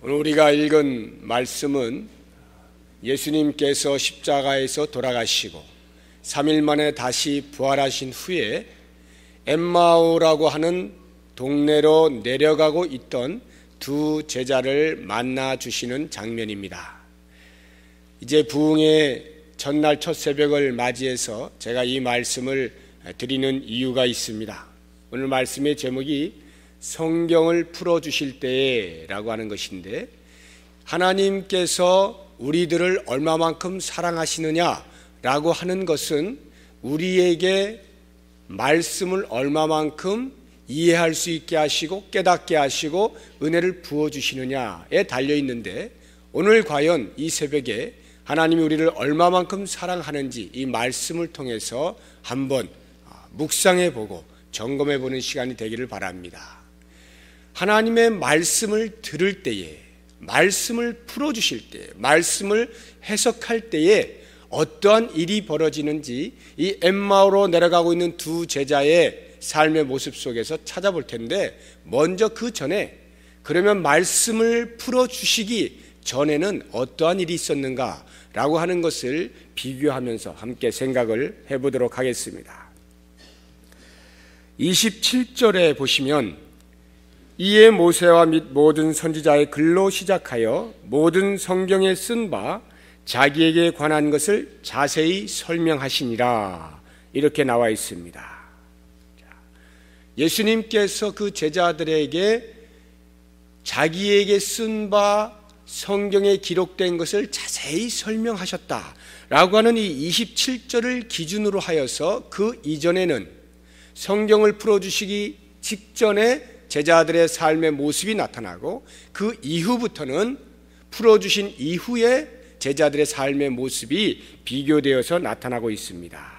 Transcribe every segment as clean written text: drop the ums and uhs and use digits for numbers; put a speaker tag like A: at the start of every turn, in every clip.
A: 오늘 우리가 읽은 말씀은 예수님께서 십자가에서 돌아가시고 3일 만에 다시 부활하신 후에 엠마오라고 하는 동네로 내려가고 있던 두 제자를 만나 주시는 장면입니다. 이제 부흥의 전날 첫 새벽을 맞이해서 제가 이 말씀을 드리는 이유가 있습니다. 오늘 말씀의 제목이 성경을 풀어주실 때라고 하는 것인데, 하나님께서 우리들을 얼마만큼 사랑하시느냐라고 하는 것은 우리에게 말씀을 얼마만큼 이해할 수 있게 하시고 깨닫게 하시고 은혜를 부어주시느냐에 달려있는데, 오늘 과연 이 새벽에 하나님이 우리를 얼마만큼 사랑하는지 이 말씀을 통해서 한번 묵상해보고 점검해보는 시간이 되기를 바랍니다. 하나님의 말씀을 들을 때에, 말씀을 풀어주실 때, 말씀을 해석할 때에 어떠한 일이 벌어지는지 이 엠마오로 내려가고 있는 두 제자의 삶의 모습 속에서 찾아볼 텐데, 먼저 그 전에 그러면 말씀을 풀어주시기 전에는 어떠한 일이 있었는가라고 하는 것을 비교하면서 함께 생각을 해보도록 하겠습니다. 27절에 보시면 이에 모세와 및 모든 선지자의 글로 시작하여 모든 성경에 쓴 바 자기에게 관한 것을 자세히 설명하시니라, 이렇게 나와 있습니다. 예수님께서 그 제자들에게 자기에게 쓴 바 성경에 기록된 것을 자세히 설명하셨다라고 하는 이 27절을 기준으로 하여서 그 이전에는 성경을 풀어주시기 직전에 제자들의 삶의 모습이 나타나고, 그 이후부터는 풀어주신 이후에 제자들의 삶의 모습이 비교되어서 나타나고 있습니다.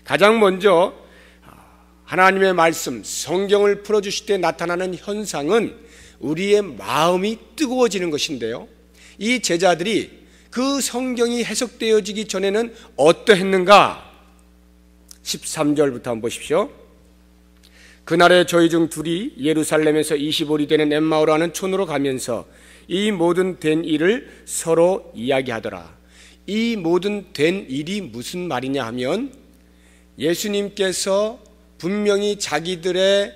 A: 가장 먼저 하나님의 말씀, 성경을 풀어주실 때 나타나는 현상은 우리의 마음이 뜨거워지는 것인데요, 이 제자들이 그 성경이 해석되어지기 전에는 어떠했는가? 13절부터 한번 보십시오. 그날에 저희 중 둘이 예루살렘에서 25리 되는 엠마오라는 촌으로 가면서 이 모든 된 일을 서로 이야기하더라. 이 모든 된 일이 무슨 말이냐 하면, 예수님께서 분명히 자기들의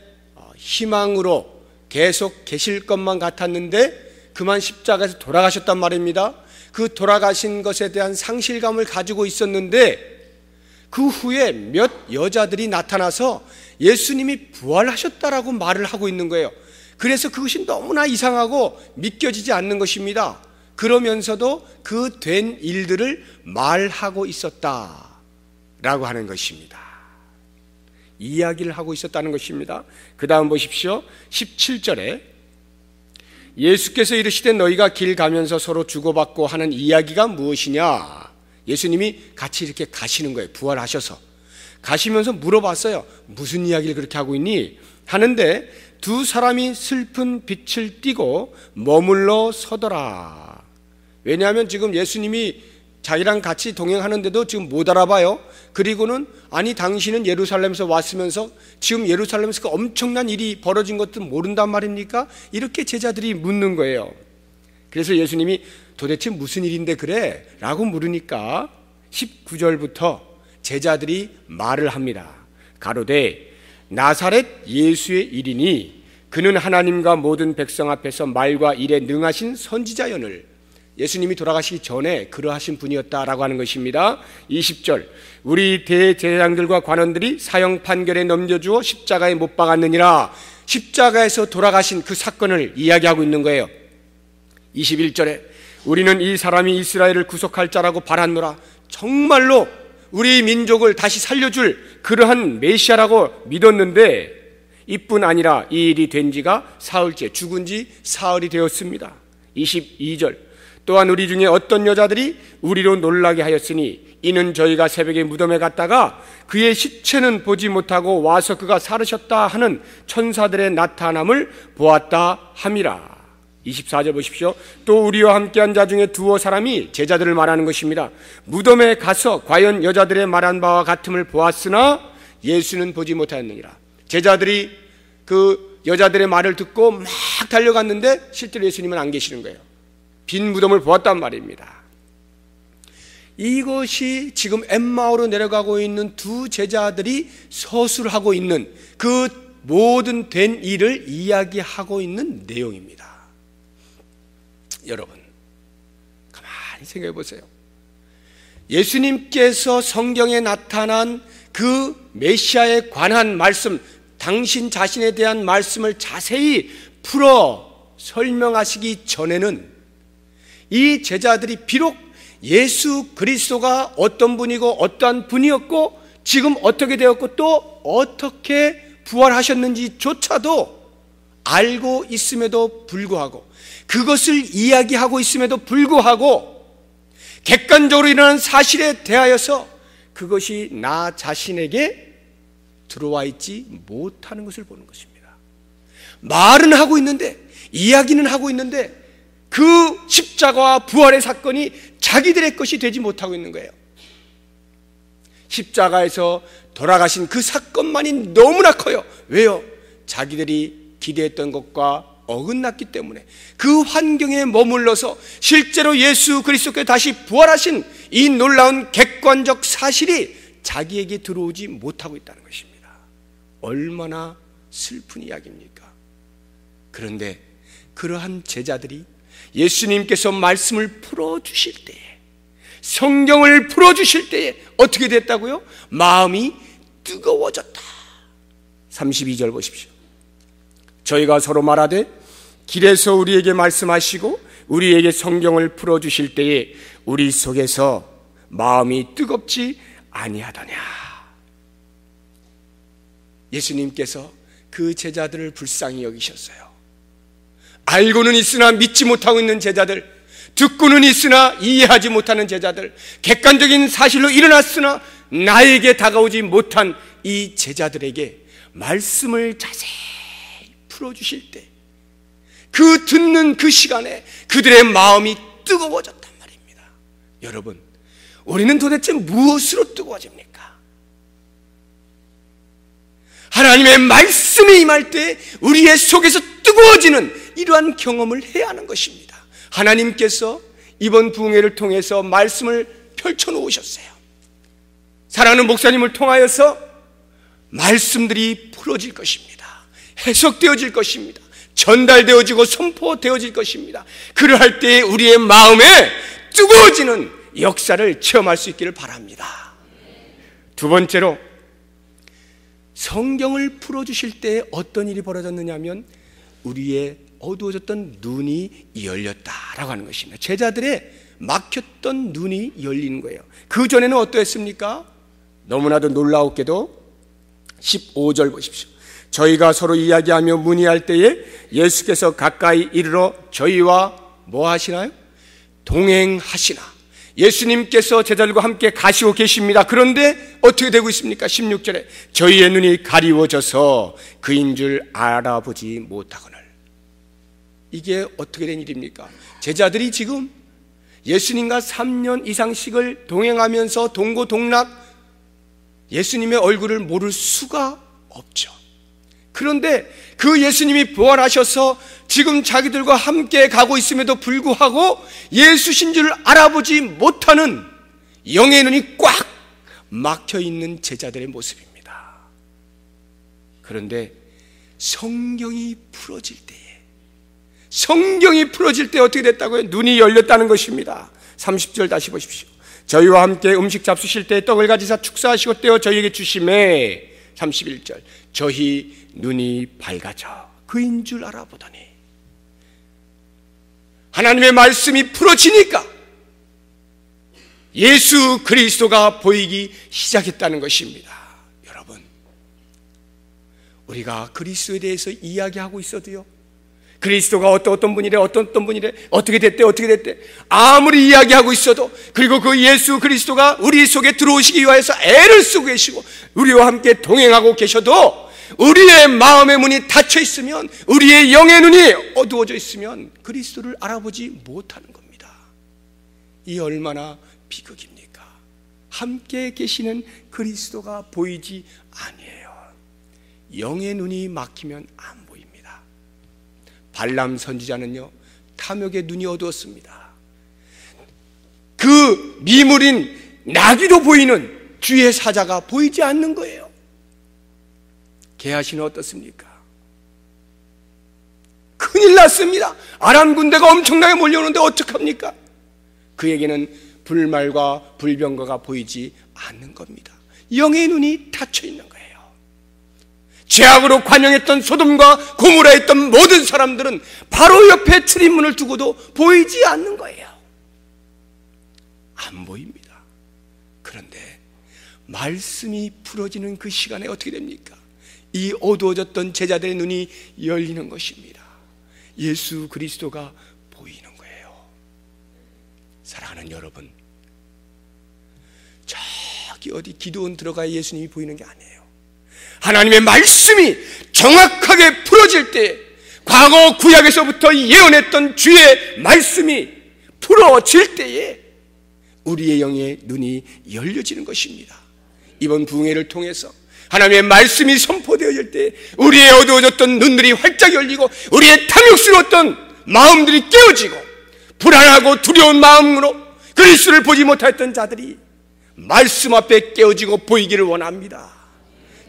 A: 희망으로 계속 계실 것만 같았는데 그만 십자가에서 돌아가셨단 말입니다. 그 돌아가신 것에 대한 상실감을 가지고 있었는데, 그 후에 몇 여자들이 나타나서 예수님이 부활하셨다라고 말을 하고 있는 거예요. 그래서 그것이 너무나 이상하고 믿겨지지 않는 것입니다. 그러면서도 그 된 일들을 말하고 있었다라고 하는 것입니다. 이야기를 하고 있었다는 것입니다. 그 다음 보십시오. 17절에 예수께서 이르시되 너희가 길 가면서 서로 주고받고 하는 이야기가 무엇이냐? 예수님이 같이 이렇게 가시는 거예요. 부활하셔서 가시면서 물어봤어요. 무슨 이야기를 그렇게 하고 있니? 하는데 두 사람이 슬픈 빛을 띠고 머물러 서더라. 왜냐하면 지금 예수님이 자기랑 같이 동행하는데도 지금 못 알아봐요. 그리고는 아니 당신은 예루살렘에서 왔으면서 지금 예루살렘에서 그 엄청난 일이 벌어진 것도 모른단 말입니까? 이렇게 제자들이 묻는 거예요. 그래서 예수님이 도대체 무슨 일인데 그래? 라고 물으니까 19절부터 제자들이 말을 합니다. 가로되 나사렛 예수의 일이니 그는 하나님과 모든 백성 앞에서 말과 일에 능하신 선지자여늘. 예수님이 돌아가시기 전에 그러하신 분이었다라고 하는 것입니다. 20절 우리 대제사장들과 관원들이 사형 판결에 넘겨주어 십자가에 못 박았느니라. 십자가에서 돌아가신 그 사건을 이야기하고 있는 거예요. 21절에 우리는 이 사람이 이스라엘을 구속할 자라고 바랐노라. 정말로 우리 민족을 다시 살려줄 그러한 메시아라고 믿었는데 이뿐 아니라 이 일이 된 지가 사흘째, 죽은 지 사흘이 되었습니다. 22절 또한 우리 중에 어떤 여자들이 우리로 놀라게 하였으니 이는 저희가 새벽에 무덤에 갔다가 그의 시체는 보지 못하고 와서 그가 살으셨다 하는 천사들의 나타남을 보았다 함이라. 24절 보십시오. 또 우리와 함께한 자 중에 두어 사람이 제자들을 말하는 것입니다. 무덤에 가서 과연 여자들의 말한 바와 같음을 보았으나 예수는 보지 못하였느니라. 제자들이 그 여자들의 말을 듣고 막 달려갔는데 실제로 예수님은 안 계시는 거예요. 빈 무덤을 보았단 말입니다. 이것이 지금 엠마오로 내려가고 있는 두 제자들이 서술하고 있는 그 모든 된 일을 이야기하고 있는 내용입니다. 여러분, 가만히 생각해 보세요. 예수님께서 성경에 나타난 그 메시아에 관한 말씀, 당신 자신에 대한 말씀을 자세히 풀어 설명하시기 전에는 이 제자들이 비록 예수 그리스도가 어떤 분이고 어떠한 분이었고 지금 어떻게 되었고 또 어떻게 부활하셨는지조차도 알고 있음에도 불구하고, 그것을 이야기하고 있음에도 불구하고 객관적으로 일어난 사실에 대하여서 그것이 나 자신에게 들어와 있지 못하는 것을 보는 것입니다. 말은 하고 있는데, 이야기는 하고 있는데 그 십자가와 부활의 사건이 자기들의 것이 되지 못하고 있는 거예요. 십자가에서 돌아가신 그 사건만이 너무나 커요. 왜요? 자기들이 기대했던 것과 어긋났기 때문에 그 환경에 머물러서 실제로 예수 그리스도께 다시 부활하신 이 놀라운 객관적 사실이 자기에게 들어오지 못하고 있다는 것입니다. 얼마나 슬픈 이야기입니까? 그런데 그러한 제자들이 예수님께서 말씀을 풀어주실 때에, 성경을 풀어주실 때에 어떻게 됐다고요? 마음이 뜨거워졌다. 32절 보십시오. 저희가 서로 말하되 길에서 우리에게 말씀하시고 우리에게 성경을 풀어주실 때에 우리 속에서 마음이 뜨겁지 아니하더냐. 예수님께서 그 제자들을 불쌍히 여기셨어요. 알고는 있으나 믿지 못하고 있는 제자들, 듣고는 있으나 이해하지 못하는 제자들, 객관적인 사실로 일어났으나 나에게 다가오지 못한 이 제자들에게 말씀을 자세히 풀어주실 때, 그 듣는 그 시간에 그들의 마음이 뜨거워졌단 말입니다. 여러분, 우리는 도대체 무엇으로 뜨거워집니까? 하나님의 말씀이 임할 때 우리의 속에서 뜨거워지는 이러한 경험을 해야 하는 것입니다. 하나님께서 이번 부흥회를 통해서 말씀을 펼쳐놓으셨어요. 사랑하는 목사님을 통하여서 말씀들이 풀어질 것입니다. 해석되어질 것입니다. 전달되어지고 선포되어질 것입니다. 그러할 때 우리의 마음에 뜨거워지는 역사를 체험할 수 있기를 바랍니다. 두 번째로, 성경을 풀어주실 때 어떤 일이 벌어졌느냐 하면 우리의 어두워졌던 눈이 열렸다라고 하는 것입니다. 제자들의 막혔던 눈이 열리는 거예요. 그 전에는 어떠했습니까? 너무나도 놀라웠게도 15절 보십시오. 저희가 서로 이야기하며 문의할 때에 예수께서 가까이 이르러 저희와 뭐 하시나요? 동행하시나. 예수님께서 제자들과 함께 가시고 계십니다. 그런데 어떻게 되고 있습니까? 16절에 저희의 눈이 가리워져서 그인 줄 알아보지 못하거늘. 이게 어떻게 된 일입니까? 제자들이 지금 예수님과 3년 이상씩을 동행하면서 동고동락 예수님의 얼굴을 모를 수가 없죠. 그런데 그 예수님이 부활하셔서 지금 자기들과 함께 가고 있음에도 불구하고 예수신 줄 알아보지 못하는 영의 눈이 꽉 막혀있는 제자들의 모습입니다. 그런데 성경이 풀어질 때 어떻게 됐다고요? 눈이 열렸다는 것입니다. 30절 다시 보십시오. 저희와 함께 음식 잡수실 때 떡을 가지사 축사하시고 떼어 저희에게 주시매. 31절 저희 눈이 밝아져 그인 줄 알아보더니. 하나님의 말씀이 풀어지니까 예수 그리스도가 보이기 시작했다는 것입니다. 여러분, 우리가 그리스도에 대해서 이야기하고 있어도요, 그리스도가 어떤 분이래 어떻게 됐대 아무리 이야기하고 있어도, 그리고 그 예수 그리스도가 우리 속에 들어오시기 위하여서 애를 쓰고 계시고 우리와 함께 동행하고 계셔도 우리의 마음의 문이 닫혀 있으면, 우리의 영의 눈이 어두워져 있으면 그리스도를 알아보지 못하는 겁니다. 이 얼마나 비극입니까? 함께 계시는 그리스도가 보이지 아니에요. 영의 눈이 막히면 안 보입니다. 발람 선지자는요, 탐욕의 눈이 어두웠습니다. 그 미물인 나귀로 보이는 주의 사자가 보이지 않는 거예요. 게하시는 어떻습니까? 큰일 났습니다. 아람 군대가 엄청나게 몰려오는데 어떡합니까? 그에게는 불말과 불병거가 보이지 않는 겁니다. 영의 눈이 닫혀 있는 거예요. 죄악으로 관영했던 소돔과 고모라에 있던 모든 사람들은 바로 옆에 출입문을 두고도 보이지 않는 거예요. 안 보입니다. 그런데 말씀이 풀어지는 그 시간에 어떻게 됩니까? 이 어두워졌던 제자들의 눈이 열리는 것입니다. 예수 그리스도가 보이는 거예요. 사랑하는 여러분, 저기 어디 기도원 들어가야 예수님이 보이는 게 아니에요. 하나님의 말씀이 정확하게 풀어질 때, 과거 구약에서부터 예언했던 주의 말씀이 풀어질 때에 우리의 영의 눈이 열려지는 것입니다. 이번 부흥회를 통해서 하나님의 말씀이 선포되어질 때 우리의 어두워졌던 눈들이 활짝 열리고 우리의 탐욕스러웠던 마음들이 깨어지고 불안하고 두려운 마음으로 그리스도를 보지 못했던 자들이 말씀 앞에 깨어지고 보이기를 원합니다.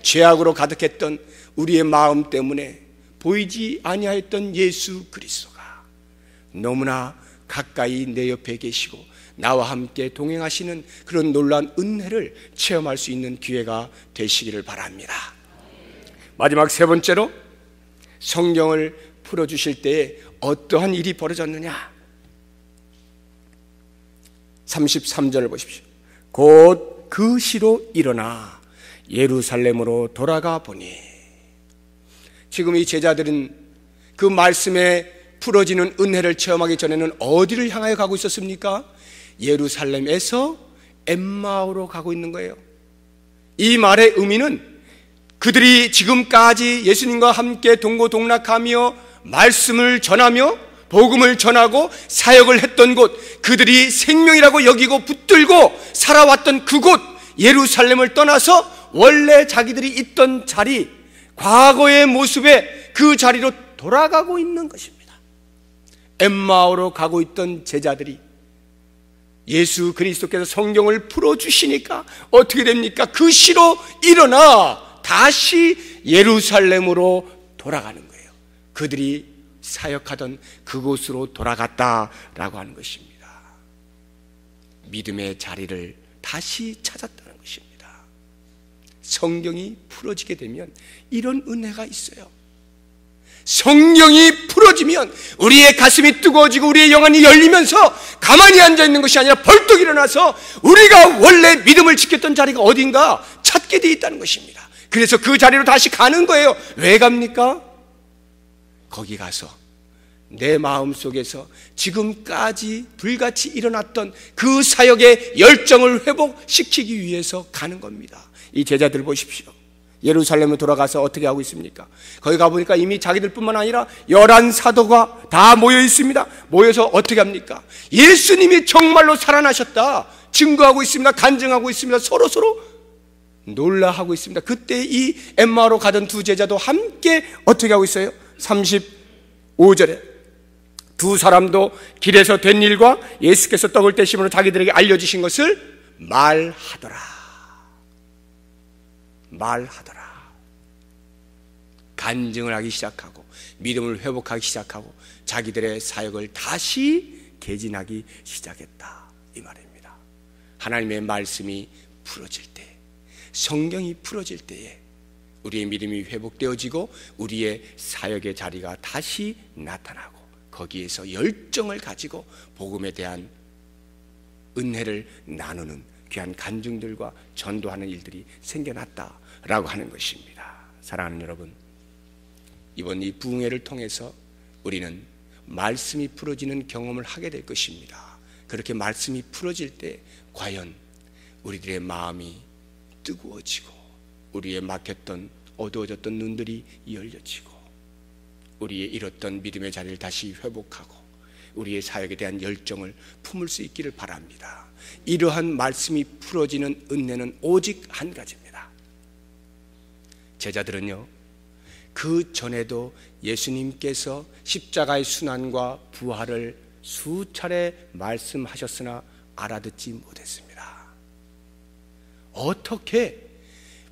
A: 죄악으로 가득했던 우리의 마음 때문에 보이지 아니하였던 예수 그리스도가 너무나 가까이 내 옆에 계시고 나와 함께 동행하시는 그런 놀라운 은혜를 체험할 수 있는 기회가 되시기를 바랍니다. 마지막 세 번째로, 성경을 풀어주실 때에 어떠한 일이 벌어졌느냐? 33절을 보십시오. 곧 그 시로 일어나 예루살렘으로 돌아가 보니. 지금 이 제자들은 그 말씀에 풀어지는 은혜를 체험하기 전에는 어디를 향하여 가고 있었습니까? 예루살렘에서 엠마오로 가고 있는 거예요. 이 말의 의미는 그들이 지금까지 예수님과 함께 동고동락하며 말씀을 전하며 복음을 전하고 사역을 했던 곳, 그들이 생명이라고 여기고 붙들고 살아왔던 그곳 예루살렘을 떠나서 원래 자기들이 있던 자리, 과거의 모습에 그 자리로 돌아가고 있는 것입니다. 엠마오로 가고 있던 제자들이 예수 그리스도께서 성경을 풀어주시니까 어떻게 됩니까? 그 시로 일어나 다시 예루살렘으로 돌아가는 거예요. 그들이 사역하던 그곳으로 돌아갔다라고 하는 것입니다. 믿음의 자리를 다시 찾았다는 것입니다. 성경이 풀어지게 되면 이런 은혜가 있어요. 성경이 풀어지면 우리의 가슴이 뜨거워지고 우리의 영안이 열리면서 가만히 앉아있는 것이 아니라 벌떡 일어나서 우리가 원래 믿음을 지켰던 자리가 어딘가 찾게 되어 있다는 것입니다. 그래서 그 자리로 다시 가는 거예요. 왜 갑니까? 거기 가서 내 마음속에서 지금까지 불같이 일어났던 그 사역의 열정을 회복시키기 위해서 가는 겁니다. 이 제자들 보십시오. 예루살렘에 돌아가서 어떻게 하고 있습니까? 거기 가보니까 이미 자기들뿐만 아니라 11사도가 다 모여 있습니다. 모여서 어떻게 합니까? 예수님이 정말로 살아나셨다 증거하고 있습니다. 간증하고 있습니다. 서로 놀라하고 있습니다. 그때 이 엠마오로 가던 두 제자도 함께 어떻게 하고 있어요? 35절에 두 사람도 길에서 된 일과 예수께서 떡을 떼심으로 자기들에게 알려주신 것을 말하더라. 간증을 하기 시작하고 믿음을 회복하기 시작하고 자기들의 사역을 다시 개진하기 시작했다, 이 말입니다. 하나님의 말씀이 풀어질 때, 성경이 풀어질 때에 우리의 믿음이 회복되어지고 우리의 사역의 자리가 다시 나타나고 거기에서 열정을 가지고 복음에 대한 은혜를 나누는 귀한 간증들과 전도하는 일들이 생겨났다라고 하는 것입니다. 사랑하는 여러분, 이번 이 부흥회를 통해서 우리는 말씀이 풀어지는 경험을 하게 될 것입니다. 그렇게 말씀이 풀어질 때 과연 우리들의 마음이 뜨거워지고 우리의 막혔던 어두워졌던 눈들이 열려지고 우리의 잃었던 믿음의 자리를 다시 회복하고 우리의 사역에 대한 열정을 품을 수 있기를 바랍니다. 이러한 말씀이 풀어지는 은혜는 오직 한 가지입니다. 제자들은요, 그 전에도 예수님께서 십자가의 순환과 부활을 수차례 말씀하셨으나 알아듣지 못했습니다. 어떻게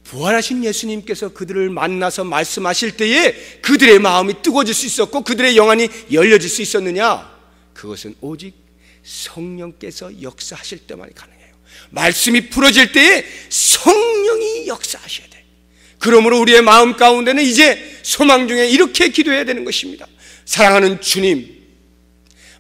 A: 부활하신 예수님께서 그들을 만나서 말씀하실 때에 그들의 마음이 뜨거워질 수 있었고 그들의 영안이 열려질 수 있었느냐? 그것은 오직 성령께서 역사하실 때만이 가능해요. 말씀이 풀어질 때에 성령이 역사하셔야 돼. 그러므로 우리의 마음 가운데는 이제 소망 중에 이렇게 기도해야 되는 것입니다. 사랑하는 주님,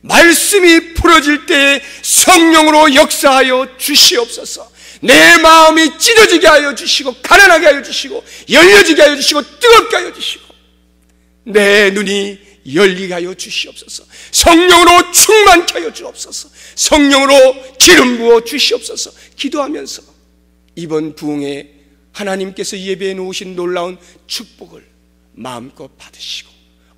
A: 말씀이 풀어질 때에 성령으로 역사하여 주시옵소서. 내 마음이 찢어지게 하여 주시고 가난하게 하여 주시고 열려지게 하여 주시고 뜨겁게 하여 주시고 내 눈이 열리게 하여 주시옵소서. 성령으로 충만케 하여 주옵소서. 성령으로 기름 부어 주시옵소서. 기도하면서 이번 부흥에 하나님께서 예배해 놓으신 놀라운 축복을 마음껏 받으시고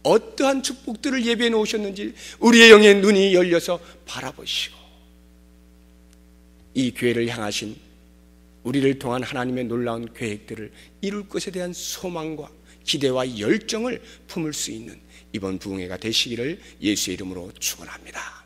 A: 어떠한 축복들을 예배해 놓으셨는지 우리의 영의 눈이 열려서 바라보시고 이 교회를 향하신 우리를 통한 하나님의 놀라운 계획들을 이룰 것에 대한 소망과 기대와 열정을 품을 수 있는 이번 부흥회가 되시기를 예수의 이름으로 축원합니다.